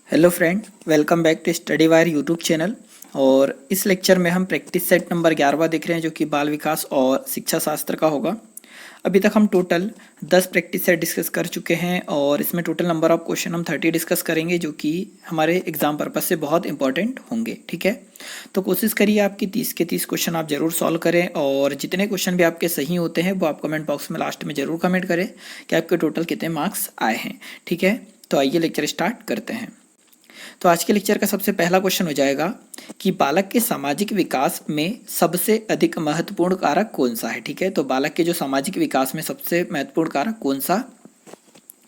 Hello friend, welcome back to study wire YouTube channel. और इस lecture में हम प्रैक्टिस सेट नंबर 11वां देख रहे हैं, जो कि बाल विकास और शिक्षा शास्त्र का होगा। अभी तक हम टोटल 10 प्रैक्टिस सेट डिस्कस कर चुके हैं और इसमें टोटल नंबर ऑफ क्वेश्चन हम 30 डिस्कस करेंगे, जो कि हमारे एग्जाम पर्पज से बहुत इंपॉर्टेंट होंगे। ठीक है, तो कोशिश करिए आपकी 30 के 30 क्वेश्चन आप जरूर सॉल्व करें, और जितने क्वेश्चन भी आपके सही होते हैं वो आप कमेंट बॉक्स में लास्ट में जरूर कमेंट करें कि आपके टोटल कितने मार्क्स आए हैं। ठीक है, तो आइए लेक्चर स्टार्ट करते हैं। तो आज के लेक्चर का सबसे पहला क्वेश्चन हो जाएगा कि बालक के सामाजिक विकास में सबसे अधिक महत्वपूर्ण कारक कौन सा है। ठीक है, तो बालक के जो सामाजिक विकास में सबसे महत्वपूर्ण कारक कौन सा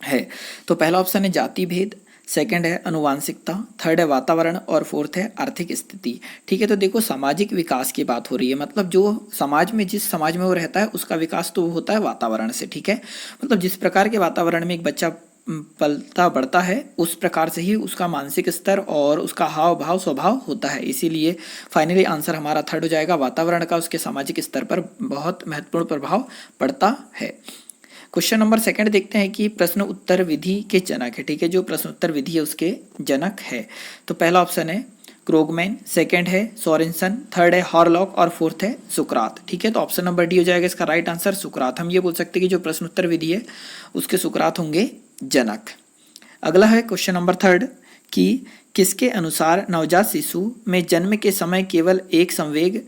है। तो पहला ऑप्शन है जाति भेद, सेकंड है अनुवांशिकता, थर्ड है वातावरण और फोर्थ है आर्थिक स्थिति। ठीक है, तो देखो सामाजिक विकास की बात हो रही है, मतलब जो समाज में जिस समाज में वो रहता है उसका विकास तो होता है वातावरण से। ठीक है, मतलब जिस प्रकार के वातावरण में एक बच्चा पलता बढ़ता है उस प्रकार से ही उसका मानसिक स्तर और उसका हाव भाव स्वभाव होता है। इसीलिए फाइनली आंसर हमारा थर्ड हो जाएगा, वातावरण का उसके सामाजिक स्तर पर बहुत महत्वपूर्ण प्रभाव पड़ता है। क्वेश्चन नंबर सेकंड देखते हैं कि प्रश्न उत्तर विधि के जनक है। ठीक है, जो प्रश्न उत्तर विधि है उसके जनक है। तो पहला ऑप्शन है क्रोगमैन, सेकंड है सोरेनसन, थर्ड है हॉरलॉक और फोर्थ है सुकरात। ठीक है, तो ऑप्शन नंबर डी हो जाएगा इसका राइट आंसर, सुकरात। हम ये बोल सकते हैं कि जो प्रश्न उत्तर विधि है उसके सुकरात होंगे जनक। अगला है क्वेश्चन नंबर थर्ड कि किसके अनुसार नवजात शिशु में जन्म के समय केवल एक संवेग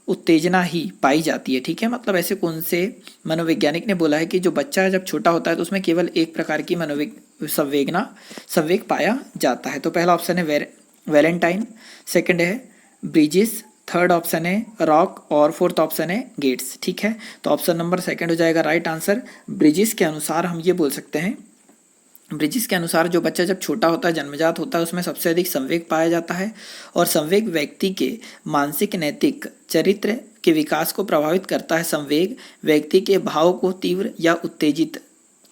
उत्तेजना ही पाई जाती है। ठीक है, मतलब ऐसे कौन से मनोवैज्ञानिक ने बोला है कि जो बच्चा जब छोटा होता है तो उसमें केवल एक प्रकार की संवेग पाया जाता है। तो पहला ऑप्शन है वैलेंटाइन, सेकंड है ब्रिजिस, थर्ड ऑप्शन है रॉक और फोर्थ ऑप्शन है गेट्स। ठीक है, तो ऑप्शन नंबर सेकंड हो जाएगा राइट आंसर। ब्रिजिस के अनुसार हम ये बोल सकते हैं, ब्रिजिस के अनुसार जो बच्चा जब छोटा होता है जन्मजात होता है उसमें सबसे अधिक संवेग पाया जाता है, और संवेग व्यक्ति के मानसिक नैतिक चरित्र के विकास को प्रभावित करता है। संवेग व्यक्ति के भाव को तीव्र या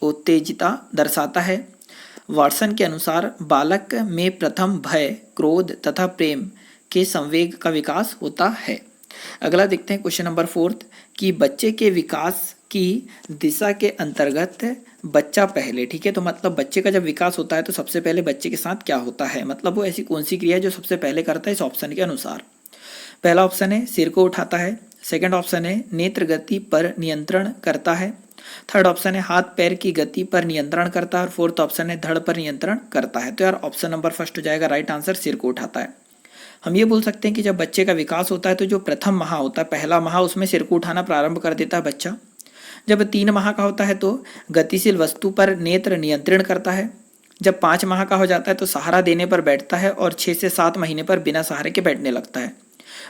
उत्तेजिता दर्शाता है। वाटसन के अनुसार बालक में प्रथम भय, क्रोध तथा प्रेम के संवेग का विकास होता है। अगला देखते हैं क्वेश्चन नंबर फोर्थ कि बच्चे के विकास की दिशा के अंतर्गत बच्चा पहले। ठीक है, तो मतलब बच्चे का जब विकास होता है तो सबसे पहले बच्चे के साथ क्या होता है, मतलब वो ऐसी कौन सी क्रिया है जो सबसे पहले करता है इस ऑप्शन के अनुसार। पहला ऑप्शन है सिर को उठाता है, सेकंड ऑप्शन है नेत्र गति पर नियंत्रण करता है, थर्ड ऑप्शन है हाथ पैर की गति पर नियंत्रण करता है, और फोर्थ ऑप्शन है धड़ पर नियंत्रण करता है। तो यार ऑप्शन नंबर फर्स्ट हो जाएगा राइट आंसर, सिर को उठाता है। हम ये बोल सकते हैं कि जब बच्चे का विकास होता है तो जो प्रथम माह होता है, पहला माह, उसमें सिर को उठाना प्रारंभ कर देता है बच्चा। जब 3 माह का होता है तो गतिशील वस्तु पर नेत्र नियंत्रण करता है। जब 5 माह का हो जाता है तो सहारा देने पर बैठता है, और 6 से 7 महीने पर बिना सहारे के बैठने लगता है।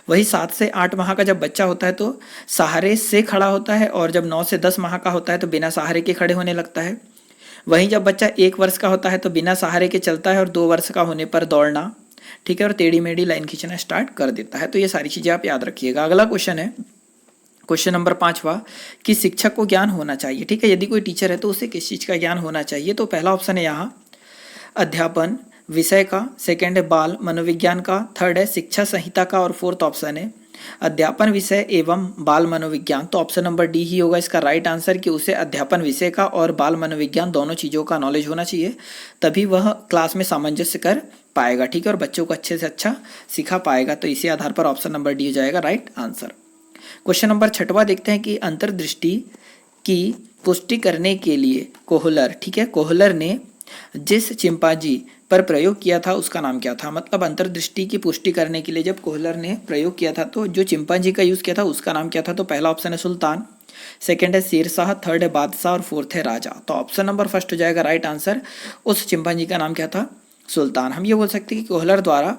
वही 7 से 8 माह का जब बच्चा होता है तो सहारे से खड़ा होता है, और जब 9 से 10 माह का होता है तो बिना सहारे के खड़े होने लगता है। वहीं जब बच्चा 1 वर्ष का होता है तो बिना सहारे के चलता है, और 2 वर्ष का होने पर दौड़ना, ठीक है, और टेढ़ी मेढ़ी लाइन खींचना स्टार्ट कर देता है। तो ये सारी चीजें आप याद रखिएगा। अगला क्वेश्चन है क्वेश्चन नंबर 5वां कि शिक्षक को ज्ञान होना चाहिए। ठीक है, यदि कोई टीचर है तो उसे किस चीज का ज्ञान होना चाहिए। तो पहला ऑप्शन है यहाँ अध्यापन विषय का, सेकंड है बाल मनोविज्ञान का, थर्ड है शिक्षा संहिता का, और फोर्थ ऑप्शन है अध्यापन विषय एवं बाल मनोविज्ञान। तो ऑप्शन नंबर डी ही होगा इसका राइट आंसर कि उसे अध्यापन विषय का और बाल मनोविज्ञान दोनों चीज़ों का नॉलेज होना चाहिए, तभी वह क्लास में सामंजस्य कर पाएगा। ठीक है, और बच्चों को अच्छे से अच्छा सिखा पाएगा। तो इसी आधार पर ऑप्शन नंबर डी हो जाएगा राइट आंसर। क्वेश्चन नंबर 6वां देखते हैं कि अंतर्दृष्टि की पुष्टि करने के लिए कोहलर, ठीक है, कोहलर ने जिस चिंपांजी पर प्रयोग किया था उसका नाम क्या था। मतलब अंतर्दृष्टि की पुष्टि करने के लिए जब कोहलर ने प्रयोग किया था तो जो चिंपांजी का यूज किया था उसका नाम क्या था। तो पहला ऑप्शन है सुल्तान, सेकंड है शेरशाह, थर्ड है बादशाह, और फोर्थ है राजा। तो ऑप्शन नंबर फर्स्ट हो जाएगा राइट आंसर, उस चिंपांजी का नाम क्या था, सुल्तान। हम ये बोल सकते हैं कि कोहलर द्वारा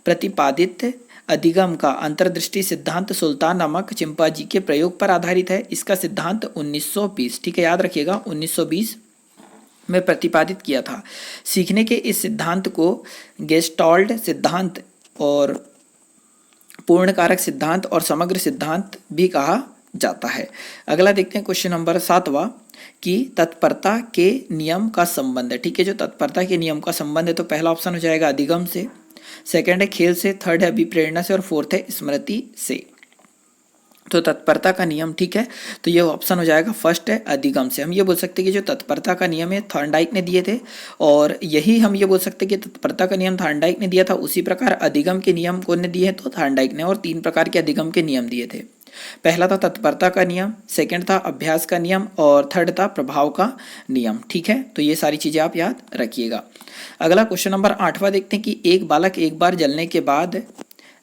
प्रतिपादित अधिगम का अंतर्दृष्टि सिद्धांत सुल्तान नामक चिंपांजी के प्रयोग पर आधारित है। इसका सिद्धांत 1920, ठीक है, याद रखिएगा, 1920 में प्रतिपादित किया था। सीखने के इस सिद्धांत को गेस्टाल्ट सिद्धांत और पूर्ण कारक सिद्धांत और समग्र सिद्धांत भी कहा जाता है। अगला देखते हैं क्वेश्चन नंबर 7वां कि तत्परता के नियम का संबंध है। ठीक है, जो तत्परता के नियम का संबंध है तो पहला ऑप्शन हो जाएगा अधिगम से, सेकंड है खेल से, थर्ड है अभिप्रेरणा से, और फोर्थ है स्मृति से। तो तत्परता का नियम, ठीक है, तो ये ऑप्शन हो जाएगा फर्स्ट है अधिगम से। हम ये बोल सकते हैं कि जो तत्परता का नियम है थॉर्नडाइक ने दिए थे, और यही हम ये बोल सकते हैं कि तत्परता का नियम थॉर्नडाइक ने दिया था, उसी प्रकार अधिगम के नियम कौन ने दिए, तो थॉर्नडाइक ने, और 3 प्रकार के अधिगम के नियम दिए थे। पहला था तत्परता का नियम, सेकंड था अभ्यास का नियम, और थर्ड था प्रभाव का नियम, ठीक है। तो ये सारी चीजें आप याद रखिएगा। अगला क्वेश्चन नंबर 8वां देखते हैं कि एक बालक एक बार जलने के बाद,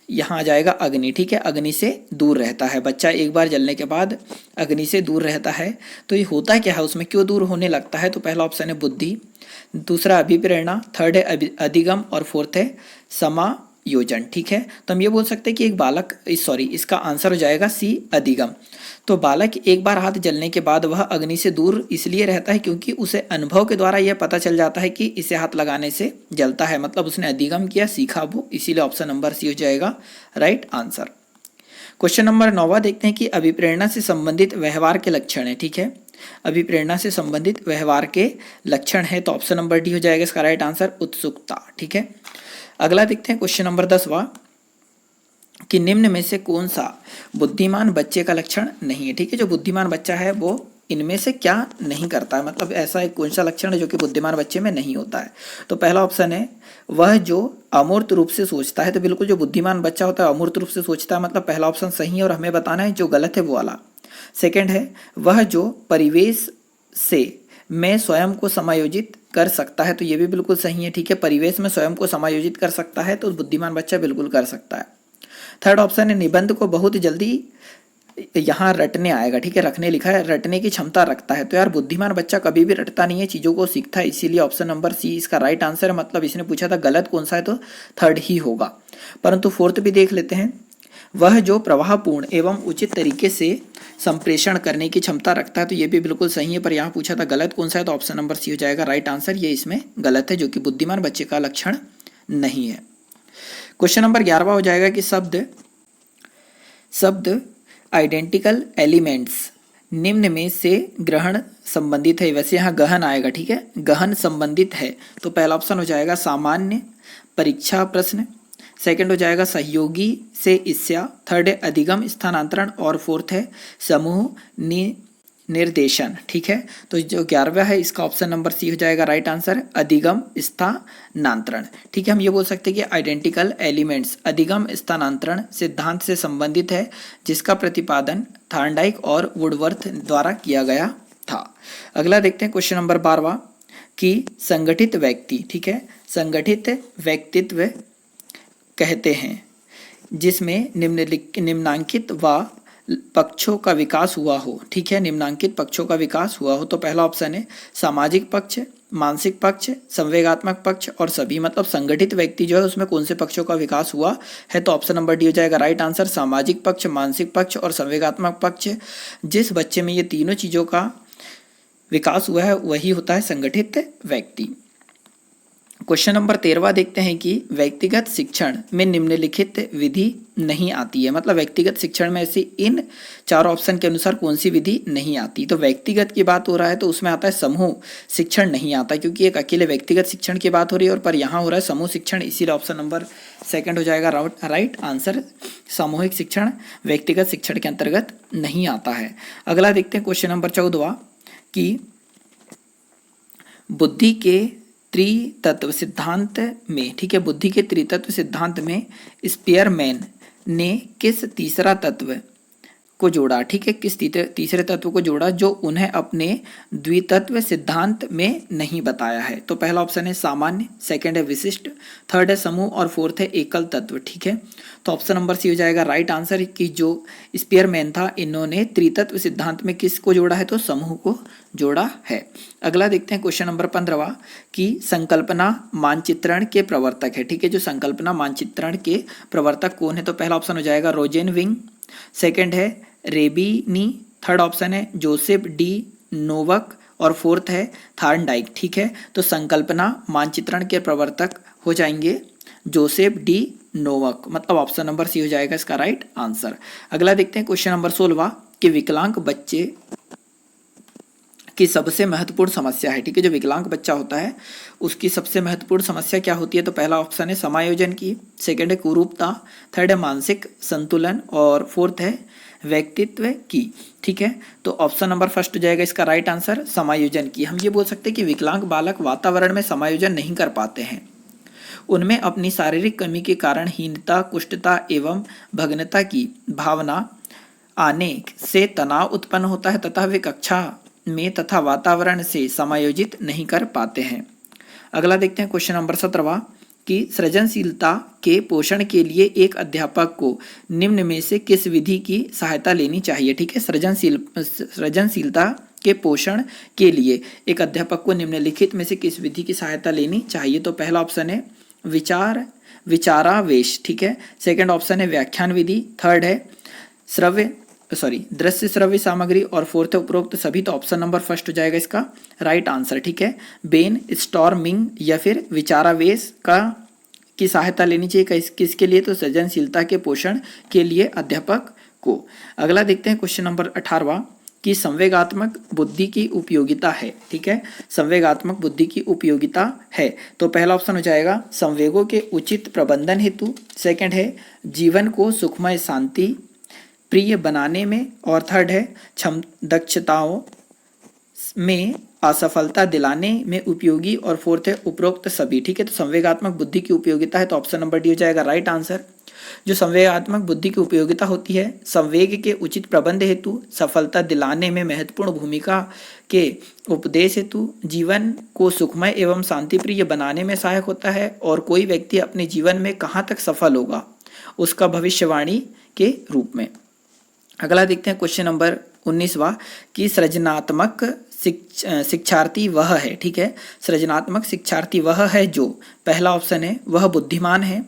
यहाँ आ जाएगा अग्नि, ठीक है, अग्नि से दूर रहता है। बच्चा एक बार जलने के बाद अग्नि से दूर रहता है, तो ये होता क्या है, उसमें क्यों दूर होने लगता है, तो पहला ऑप्शन है बुद्धि, दूसरा अभिप्रेरणा, थर्ड है अधिगम, और फोर्थ है समायोजन, ठीक है। तो हम ये बोल सकते हैं कि एक बालक, इसका आंसर हो जाएगा सी अधिगम। तो बालक एक बार हाथ जलने के बाद वह अग्नि से दूर इसलिए रहता है क्योंकि उसे अनुभव के द्वारा यह पता चल जाता है कि इसे हाथ लगाने से जलता है, मतलब उसने अधिगम किया, सीखा वो, इसीलिए ऑप्शन नंबर सी हो जाएगा राइट आंसर। क्वेश्चन नंबर 9वां देखते हैं कि अभिप्रेरणा से संबंधित व्यवहार के लक्षण है, ठीक है, अभिप्रेरणा से संबंधित व्यवहार के लक्षण है, तो ऑप्शन नंबर डी हो जाएगा इसका राइट आंसर, उत्सुकता, ठीक है। अगला देखते हैं क्वेश्चन नंबर 10वां कि निम्न में से कौन सा बुद्धिमान बच्चे का लक्षण नहीं है, ठीक है। जो बुद्धिमान बच्चा है वो इनमें से क्या नहीं करता है, मतलब ऐसा एक कौन सा लक्षण है जो कि बुद्धिमान बच्चे में नहीं होता है, तो पहला ऑप्शन है वह जो अमूर्त रूप से सोचता है। तो बिल्कुल जो बुद्धिमान बच्चा होता है अमूर्त रूप से सोचता है, मतलब पहला ऑप्शन सही है, और हमें बताना है जो गलत है वो वाला। सेकंड है वह जो परिवेश से मैं स्वयं को समायोजित कर सकता है, तो ये भी बिल्कुल सही है, ठीक है, परिवेश में स्वयं को समायोजित कर सकता है, तो बुद्धिमान बच्चा बिल्कुल कर सकता है। थर्ड ऑप्शन है निबंध को बहुत जल्दी यहाँ रटने आएगा, ठीक है, रखने लिखा है, रटने की क्षमता रखता है, तो यार बुद्धिमान बच्चा कभी भी रटता नहीं है, चीज़ों को सीखता है, इसीलिए ऑप्शन नंबर सी इसका राइट आंसर है। मतलब इसने पूछा था गलत कौन सा है, तो थर्ड ही होगा। परंतु फोर्थ भी देख लेते हैं, वह जो प्रवाहपूर्ण एवं उचित तरीके से संप्रेषण करने की क्षमता रखता है, तो ये भी बिल्कुल सही है, पर यहाँ पूछा था गलत कौन सा है, तो ऑप्शन नंबर सी हो जाएगा राइट आंसर, ये इसमें गलत है, जो कि बुद्धिमान बच्चे का लक्षण नहीं है। क्वेश्चन नंबर 11वां हो जाएगा कि शब्द आइडेंटिकल एलिमेंट्स निम्न में से ग्रहण संबंधित है, वैसे यहाँ गहन आएगा, ठीक है, गहन संबंधित है, तो पहला ऑप्शन हो जाएगा सामान्य परीक्षा प्रश्न, सेकंड हो जाएगा सहयोगी से ईर्ष्या, थर्ड है अधिगम स्थानांतरण, और फोर्थ है समूह निर्देशन, ठीक है। तो जो 11वां है इसका ऑप्शन नंबर सी हो जाएगा राइट आंसर, अधिगम स्थानांतरण, ठीक है। हम ये बोल सकते हैं कि आइडेंटिकल एलिमेंट्स अधिगम स्थानांतरण सिद्धांत से संबंधित है, जिसका प्रतिपादन थॉर्नडाइक और वुडवर्थ द्वारा किया गया था। अगला देखते हैं क्वेश्चन नंबर 12वां कि संगठित व्यक्ति, ठीक है, संगठित व्यक्तित्व कहते हैं जिसमें निम्नांकित व पक्षों का विकास हुआ हो, ठीक है, निम्नांकित पक्षों का विकास हुआ हो, तो पहला ऑप्शन है सामाजिक पक्ष, मानसिक पक्ष, संवेगात्मक पक्ष, और सभी, मतलब संगठित व्यक्ति जो है उसमें कौन से पक्षों का विकास हुआ है, तो ऑप्शन नंबर डी हो जाएगा राइट आंसर, सामाजिक पक्ष, मानसिक पक्ष और संवेगात्मक पक्ष। जिस बच्चे में ये तीनों चीज़ों का विकास हुआ है वही होता है संगठित व्यक्ति। क्वेश्चन नंबर 13वां देखते हैं कि व्यक्तिगत शिक्षण में निम्नलिखित विधि नहीं आती है, मतलब व्यक्तिगत शिक्षण में ऐसी इन 4 ऑप्शन के अनुसार कौन सी विधि नहीं आती, तो व्यक्तिगत की बात हो रहा है तो उसमें आता है समूह शिक्षण नहीं आता, क्योंकि एक अकेले व्यक्तिगत शिक्षण की बात हो रही है, और पर यहाँ हो रहा है समूह शिक्षण, इसीलिए ऑप्शन नंबर सेकंड हो जाएगा राइट आंसर, सामूहिक शिक्षण व्यक्तिगत शिक्षण के अंतर्गत नहीं आता है। अगला देखते हैं क्वेश्चन नंबर 14वां कि बुद्धि के त्रितत्व सिद्धांत में, ठीक है, बुद्धि के त्रितत्व सिद्धांत में स्पियरमैन ने किस तीसरा तत्व को जोड़ा, ठीक है, किस तीसरे तत्व को जोड़ा जो उन्हें अपने द्वितत्व सिद्धांत में नहीं बताया है, तो पहला ऑप्शन है सामान्य, सेकंड है विशिष्ट, थर्ड है समूह, और फोर्थ है एकल तत्व, ठीक है। तो ऑप्शन नंबर सी हो जाएगा राइट आंसर कि जो स्पियरमैन था इन्होंने त्रितत्व सिद्धांत में किसको जोड़ा है, तो समूह को जोड़ा है। अगला देखते हैं क्वेश्चन नंबर 15वां कि संकल्पना मानचित्रण के प्रवर्तक है, ठीक है, जो संकल्पना मानचित्रण के प्रवर्तक कौन है, तो पहला ऑप्शन हो जाएगा रोजेनविंग, सेकंड है रेबिनी, थर्ड ऑप्शन है जोसेफ डी नोवक, और फोर्थ है थॉर्नडाइक, ठीक है। तो संकल्पना मानचित्रण के प्रवर्तक हो जाएंगे जोसेफ डी नोवक, मतलब ऑप्शन नंबर सी हो जाएगा इसका राइट आंसर। अगला देखते हैं क्वेश्चन नंबर 16वां कि विकलांग बच्चे की सबसे महत्वपूर्ण समस्या है, ठीक है, जो विकलांग बच्चा होता है उसकी सबसे महत्वपूर्ण समस्या क्या होती है, तो पहला ऑप्शन है समायोजन की, सेकंड है कुरूपता, थर्ड है मानसिक संतुलन, और फोर्थ है व्यक्तित्व की। ठीक है, तो ऑप्शन नंबर फर्स्ट हो जाएगा इसका राइट आंसर, समायोजन की। हम ये बोल सकते हैं कि विकलांग बालक वातावरण में समायोजन नहीं कर पाते हैं। उनमें अपनी शारीरिक कमी के कारण हीनता, कुष्ठता एवं भग्नता की भावना आने से तनाव उत्पन्न होता है तथा वे कक्षा में तथा वातावरण से समायोजित नहीं कर पाते हैं। अगला देखते हैं क्वेश्चन नंबर 17वां कि सृजनशीलता के पोषण के लिए एक अध्यापक को निम्न में से किस विधि की सहायता लेनी चाहिए। ठीक है, सृजनशीलता के पोषण के लिए एक अध्यापक को निम्नलिखित में से किस विधि की सहायता लेनी चाहिए। तो पहला ऑप्शन है विचारावेश। ठीक है, सेकंड ऑप्शन है व्याख्यान विधि, थर्ड है दृश्य श्रव्य सामग्री और फोर्थ है उपरोक्त सभी। तो ऑप्शन नंबर फर्स्ट हो जाएगा इसका राइट आंसर। ठीक है, ब्रेन स्टॉर्मिंग या फिर विचारावेश की सहायता लेनी चाहिए किसके लिए, तो सृजनशीलता के पोषण के लिए अध्यापक को। अगला देखते हैं क्वेश्चन नंबर 18वां कि संवेगात्मक बुद्धि की उपयोगिता है। ठीक है, संवेगात्मक बुद्धि की उपयोगिता है। तो पहला ऑप्शन हो जाएगा संवेगों के उचित प्रबंधन हेतु, सेकंड है जीवन को सुखमय शांति प्रिय बनाने में, और थर्ड है दक्षताओं में असफलता दिलाने में उपयोगी, और फोर्थ है उपरोक्त सभी। ठीक है, तो संवेगात्मक बुद्धि की उपयोगिता है तो ऑप्शन नंबर डी हो जाएगा राइट आंसर। जो संवेगात्मक बुद्धि की उपयोगिता होती है संवेग के उचित प्रबंध हेतु, सफलता दिलाने में महत्वपूर्ण भूमिका के उपदेश हेतु, जीवन को सुखमय एवं शांतिप्रिय बनाने में सहायक होता है, और कोई व्यक्ति अपने जीवन में कहाँ तक सफल होगा उसका भविष्यवाणी के रूप में। अगला देखते हैं क्वेश्चन नंबर 19वां कि सृजनात्मक शिक्षार्थी वह है। ठीक है, सृजनात्मक शिक्षार्थी वह है जो, पहला ऑप्शन है वह बुद्धिमान है,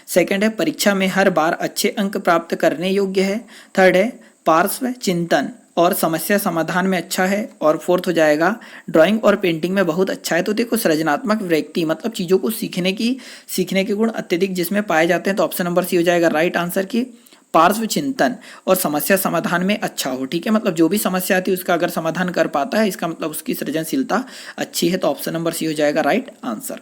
सेकंड है परीक्षा में हर बार अच्छे अंक प्राप्त करने योग्य है, थर्ड है पार्श्व चिंतन और समस्या समाधान में अच्छा है, और फोर्थ हो जाएगा ड्राइंग और पेंटिंग में बहुत अच्छा है। तो देखो सृजनात्मक व्यक्ति मतलब चीज़ों को सीखने के गुण अत्यधिक जिसमें पाए जाते हैं, तो ऑप्शन नंबर सी हो जाएगा राइट आंसर की पार्श्व चिंतन और समस्या समाधान में अच्छा हो। ठीक है, मतलब जो भी समस्या आती है उसका अगर समाधान कर पाता है इसका मतलब उसकी सृजनशीलता अच्छी है, तो ऑप्शन नंबर सी हो जाएगा राइट आंसर।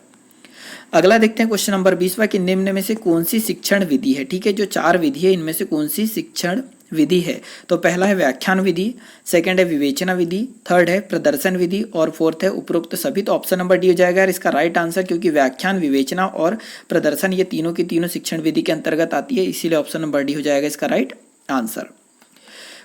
अगला देखते हैं क्वेश्चन नंबर 20वां कि निम्न में से कौन सी शिक्षण विधि है। ठीक है, जो 4 विधि है इनमें से कौन सी शिक्षण विधि है। तो पहला है व्याख्यान विधि, सेकंड है विवेचना विधि, थर्ड है प्रदर्शन विधि, और फोर्थ है उपरोक्त सभी। तो ऑप्शन नंबर डी हो जाएगा इसका राइट आंसर, क्योंकि व्याख्यान, विवेचना और प्रदर्शन ये तीनों की तीनों शिक्षण विधि के अंतर्गत आती है, इसीलिए ऑप्शन नंबर डी हो जाएगा इसका राइट आंसर।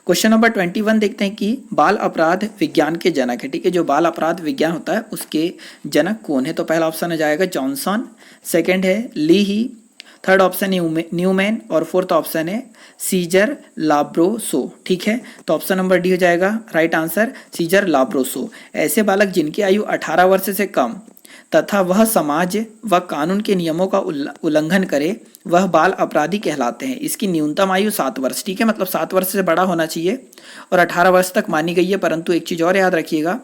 क्वेश्चन नंबर 21 देखते हैं कि बाल अपराध विज्ञान के जनक है। ठीक है, जो बाल अपराध विज्ञान होता है उसके जनक कौन है। तो पहला ऑप्शन हो जाएगा जॉनसन, सेकंड है ली ही, थर्ड ऑप्शन है न्यूमैन, और फोर्थ ऑप्शन है सीजर लाब्रोसो। ठीक है, तो ऑप्शन नंबर डी हो जाएगा राइट आंसर सीजर लाब्रोसो। ऐसे बालक जिनकी आयु 18 वर्ष से कम तथा वह समाज व कानून के नियमों का उल्लंघन करे वह बाल अपराधी कहलाते हैं। इसकी न्यूनतम आयु 7 वर्ष। ठीक है, मतलब 7 वर्ष से बड़ा होना चाहिए और 18 वर्ष तक मानी गई है, परंतु एक चीज़ और याद रखिएगा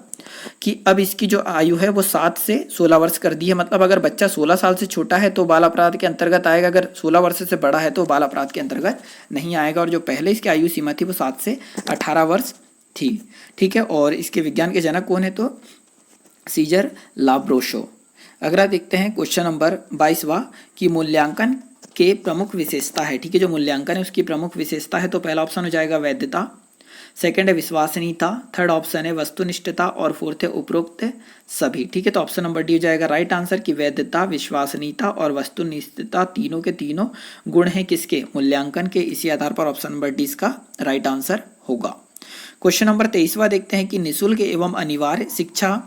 कि अब इसकी जो आयु है वो 7 से 16 वर्ष कर दी है। मतलब अगर बच्चा 16 साल से छोटा है तो बाल अपराध के अंतर्गत आएगा, अगर 16 वर्ष से बड़ा है तो बाल अपराध के अंतर्गत नहीं आएगा। और जो पहले इसकी आयु सीमा थी वो 7 से 18 वर्ष थी। ठीक है, और इसके विज्ञान के जनक कौन है, तो सीजर लाब्रोसो। अगला देखते हैं क्वेश्चन नंबर 22वां कि मूल्यांकन के प्रमुख विशेषता है। ठीक है, जो मूल्यांकन है उसकी प्रमुख विशेषता है। तो पहला ऑप्शन हो जाएगा वैधता, सेकंड है विश्वसनीयता, थर्ड ऑप्शन है वस्तुनिष्ठता, और फोर्थ है उपरोक्त सभी। ठीक है, तो ऑप्शन नंबर डी हो जाएगा राइट आंसर कि वैधता, विश्वसनीयता और वस्तुनिष्ठता तीनों के तीनों गुण हैं किसके, मूल्यांकन के। इसी आधार पर ऑप्शन नंबर डी इसका राइट आंसर होगा। क्वेश्चन नंबर 23वां देखते हैं कि निःशुल्क एवं अनिवार्य शिक्षा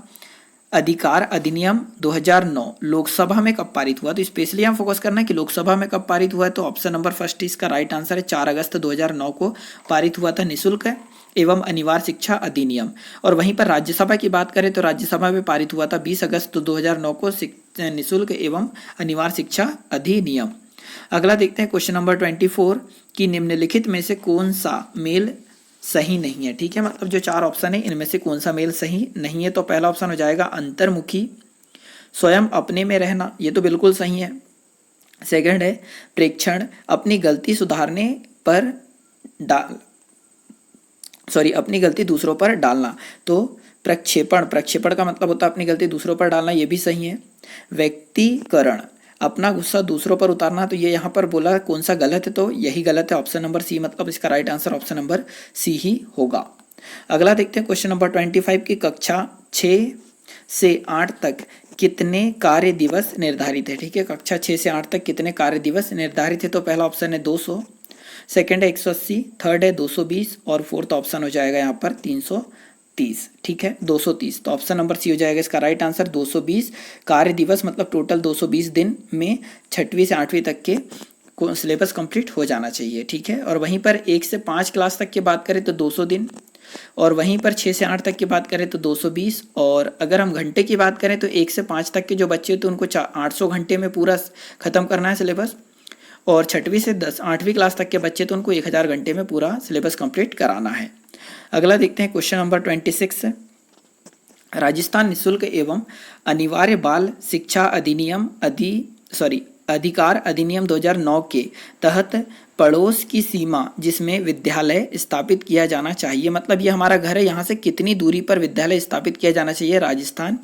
अधिकार अधिनियम 2009 लोकसभा में कब पारित हुआ। तो स्पेशली हम फोकस करना है कि लोकसभा में कब पारित हुआ है, तो ऑप्शन नंबर फर्स्ट इसका राइट आंसर है 4 अगस्त 2009 को पारित हुआ था निःशुल्क एवं अनिवार्य शिक्षा अधिनियम। और वहीं पर राज्यसभा की बात करें तो राज्यसभा में पारित हुआ था 20 अगस्त 2009 को निःशुल्क एवं अनिवार्य शिक्षा अधिनियम। अगला देखते हैं क्वेश्चन नंबर 24 कि निम्नलिखित में से कौन सा मेल सही नहीं है। ठीक है, मतलब जो 4 ऑप्शन है इनमें से कौन सा मेल सही नहीं है। तो पहला ऑप्शन हो जाएगा अंतर्मुखी, स्वयं अपने में रहना, ये तो बिल्कुल सही है। सेकंड है प्रेक्षण, अपनी गलती सुधारने पर अपनी गलती दूसरों पर डालना। तो प्रक्षेपण का मतलब होता है अपनी गलती दूसरों पर डालना, ये भी सही है। व्यक्तिकरण, अपना गुस्सा दूसरों पर उतारना, तो ये यहाँ पर बोला कौन सा गलत है, तो यही गलत है, ऑप्शन नंबर सी, मतलब इसका right answer option number c ही होगा। अगला देखते हैं क्वेश्चन नंबर 25 की कक्षा 6 से 8 तक कितने कार्य दिवस निर्धारित है। ठीक है, कक्षा 6 से 8 तक कितने कार्य दिवस निर्धारित है, तो पहला ऑप्शन है 200, सेकंड है 180, थर्ड है 220 और फोर्थ ऑप्शन हो जाएगा यहाँ पर 330। ठीक है, 230, तो ऑप्शन नंबर सी हो जाएगा इसका राइट आंसर। 220 कार्य दिवस मतलब टोटल 220 दिन में 6वीं से 8वीं तक के सिलेबस कंप्लीट हो जाना चाहिए। ठीक है, और वहीं पर 1 से 5 क्लास तक की बात करें तो 200 दिन, और वहीं पर 6 से 8 तक की बात करें तो 220, और अगर हम घंटे की बात करें तो 1 से 5 तक के जो बच्चे तो उनको 800 घंटे में पूरा खत्म करना है सिलेबस, और 6वीं से 8वीं क्लास तक के बच्चे तो उनको 1000 घंटे में पूरा सिलेबस कंप्लीट कराना है। अगला देखते हैं क्वेश्चन नंबर 26। राजस्थान निःशुल्क एवं अनिवार्य बाल शिक्षा अधिनियम अधिकार अधिनियम 2009 के तहत पड़ोस की सीमा जिसमें विद्यालय स्थापित किया जाना चाहिए, मतलब ये हमारा घर है, यहाँ से कितनी दूरी पर विद्यालय स्थापित किया जाना चाहिए राजस्थान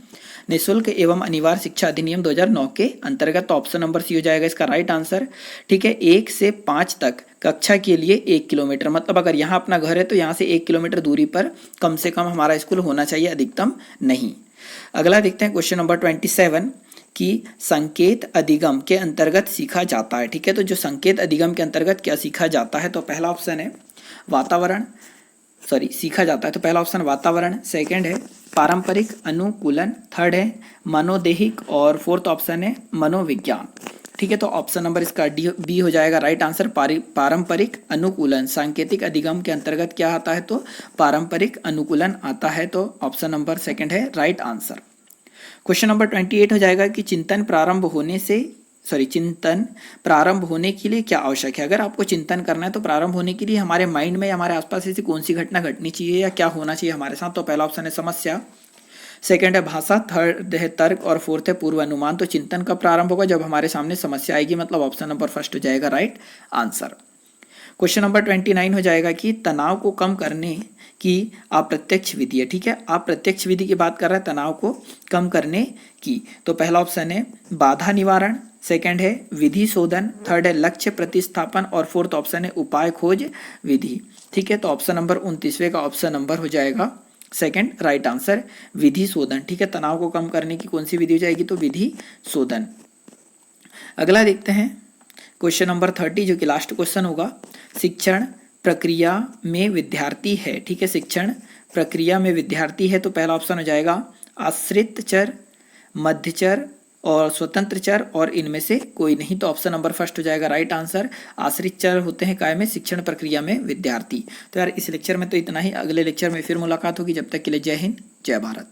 निःशुल्क एवं अनिवार्य शिक्षा अधिनियम 2009 के अंतर्गत, तो ऑप्शन नंबर सी हो जाएगा इसका राइट आंसर। ठीक है, 1 से 5 तक कक्षा के लिए 1 किलोमीटर, मतलब अगर यहाँ अपना घर है तो यहाँ से 1 किलोमीटर दूरी पर कम से कम हमारा स्कूल होना चाहिए, अधिकतम नहीं। अगला देखते हैं क्वेश्चन नंबर 27 कि संकेत अधिगम के अंतर्गत सीखा जाता है। ठीक है, तो जो संकेत अधिगम के अंतर्गत क्या सीखा जाता है, तो पहला ऑप्शन है वातावरण, सीखा जाता है, तो पहला ऑप्शन वातावरण, सेकंड है पारंपरिक अनुकूलन, थर्ड है मनोदैहिक और फोर्थ ऑप्शन है मनोविज्ञान। ठीक है, तो ऑप्शन नंबर इसका बी हो जाएगा राइट आंसर। पारंपरिक अनुकूलन सांकेतिक अधिगम के अंतर्गत क्या आता है, तो पारंपरिक अनुकूलन आता है, तो ऑप्शन नंबर सेकंड है राइट आंसर। क्वेश्चन नंबर 28 हो जाएगा कि चिंतन प्रारंभ होने के लिए क्या आवश्यक है। अगर आपको चिंतन करना है तो प्रारंभ होने के लिए हमारे माइंड में हमारे आसपास ऐसी कौन सी घटना घटनी चाहिए या क्या होना चाहिए हमारे साथ, तो पहला ऑप्शन है समस्या, सेकंड है भाषा, थर्ड है तर्क और फोर्थ है पूर्वानुमान। तो चिंतन कब प्रारंभ होगा, जब हमारे सामने समस्या आएगी, मतलब ऑप्शन नंबर फर्स्ट हो जाएगा राइट आंसर। क्वेश्चन नंबर 29 हो जाएगा कि तनाव को कम करने की अप्रत्यक्ष विधि है। ठीक है, अप्रत्यक्ष विधि की बात कर रहे हैं तनाव को कम करने की, तो पहला ऑप्शन है बाधा निवारण, सेकंड है विधि शोधन, थर्ड है लक्ष्य प्रतिस्थापन और फोर्थ ऑप्शन है उपाय खोज विधि। ठीक है, तो ऑप्शन नंबर 29वें का ऑप्शन नंबर हो जाएगा सेकंड राइट आंसर, विधि शोधन। ठीक है, तनाव को कम करने की कौन सी विधि हो जाएगी, तो विधि शोधन। अगला देखते हैं क्वेश्चन नंबर 30 जो कि लास्ट क्वेश्चन होगा, शिक्षण प्रक्रिया में विद्यार्थी है। ठीक है, शिक्षण प्रक्रिया में विद्यार्थी है, तो पहला ऑप्शन हो जाएगा आश्रित चर, मध्य चर और स्वतंत्र चर और इनमें से कोई नहीं, तो ऑप्शन नंबर फर्स्ट हो जाएगा राइट आंसर। आश्रित चर होते हैं काय में, शिक्षण प्रक्रिया में विद्यार्थी। तो यार इस लेक्चर में तो इतना ही, अगले लेक्चर में फिर मुलाकात होगी, जब तक के लिए जय हिंद जय भारत।